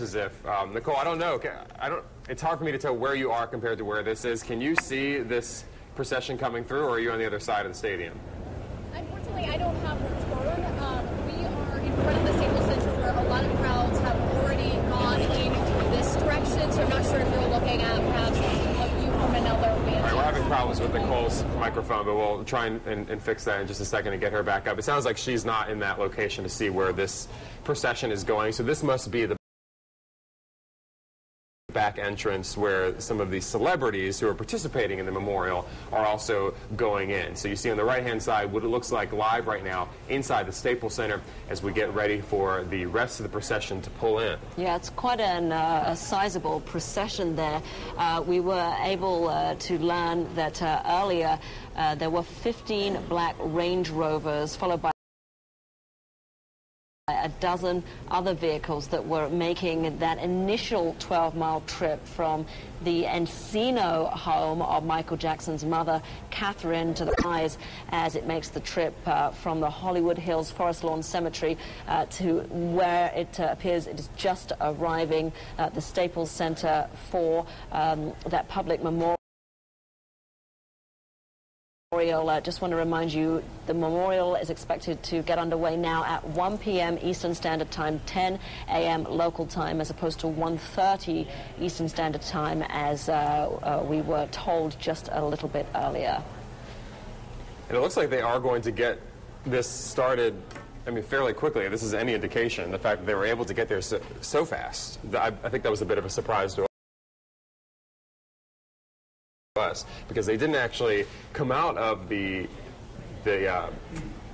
as if, Nicole, I don't know. It's hard for me to tell where you are compared to where this is. Can you see this procession coming through, or are you on the other side of the stadium? Unfortunately, I don't have return. We are in front of the Staples Center where a lot of crowds have already gone in this direction, so I'm not sure if you're looking at perhaps a view from another vantage. Right, we're having problems with Nicole's microphone, but we'll try and fix that in just a second and get her back up. It sounds like she's not in that location to see where this procession is going, so this must be the back entrance where some of the celebrities who are participating in the memorial are also going in. So you see on the right-hand side what it looks like live right now inside the Staples Center as we get ready for the rest of the procession to pull in. Yeah, it's quite a sizable procession there. We were able to learn that earlier there were 15 black Range Rovers, followed by a dozen other vehicles that were making that initial 12-mile trip from the Encino home of Michael Jackson's mother, Catherine, to the rise as it makes the trip from the Hollywood Hills Forest Lawn Cemetery to where it appears it is just arriving at the Staples Center for that public memorial. Just want to remind you, the memorial is expected to get underway now at 1 p.m. Eastern Standard Time, 10 a.m. local time, as opposed to 1:30 Eastern Standard Time, as we were told just a little bit earlier. And it looks like they are going to get this started, I mean, fairly quickly. This is any indication, the fact that they were able to get there so fast. I think that was a bit of a surprise to us, because they didn't actually come out of the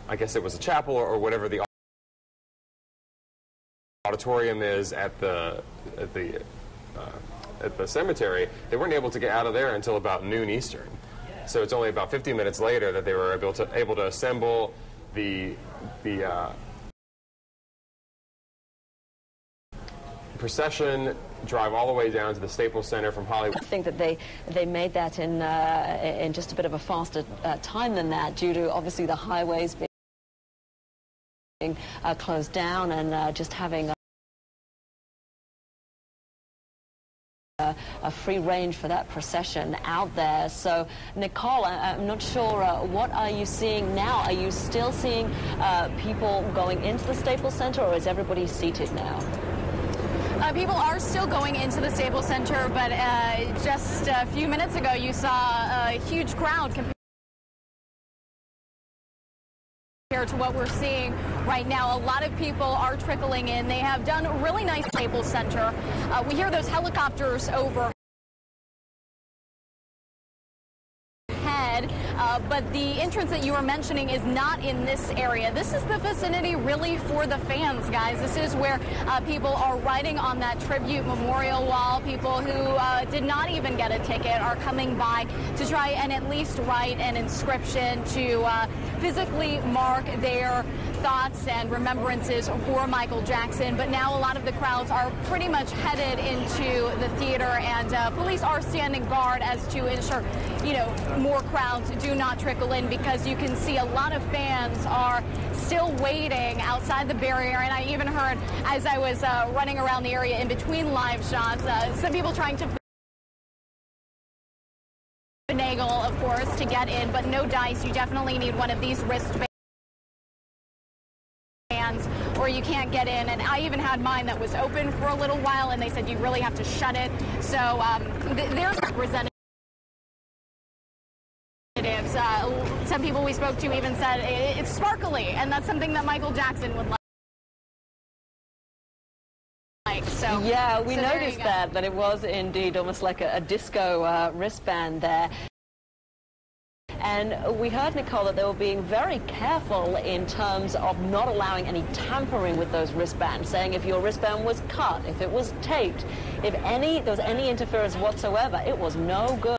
I guess it was a chapel or whatever the auditorium is at the cemetery. They weren't able to get out of there until about noon Eastern. So it's only about 15 minutes later that they were able to assemble the procession, drive all the way down to the Staples Center from Hollywood. I think that they made that in just a bit of a faster time than that, due to obviously the highways being closed down and just having a free range for that procession out there. So, Nicole, I'm not sure, what are you seeing now? Are you still seeing people going into the Staples Center, or is everybody seated now? People are still going into the Staples Center, but just a few minutes ago you saw a huge crowd compared to what we're seeing right now. A lot of people are trickling in. They have done a really nice Staples Center. We hear those helicopters overhead. But the entrance that you were mentioning is not in this area. This is the vicinity really for the fans, guys. This is where people are riding on that tribute memorial wall. People who did not even get a ticket are coming by to try and at least write an inscription to physically mark their thoughts and remembrances for Michael Jackson. But now a lot of the crowds are pretty much headed into the theater, and police are standing guard as to ensure, you know, more crowds do not trickle in, because you can see a lot of fans are still waiting outside the barrier. And I even heard, as I was running around the area in between live shots, some people trying to finagle, of course, to get in, but no dice. You definitely need one of these wristbands, or you can't get in. And I even had mine that was open for a little while, and they said you really have to shut it. So there's representatives. Some people we spoke to even said it's sparkly, and that's something that Michael Jackson would like. So yeah, we noticed that it was indeed almost like a disco wristband there. And we heard, Nicole, that they were being very careful in terms of not allowing any tampering with those wristbands, saying if your wristband was cut, if it was taped, if there was any interference whatsoever, it was no good.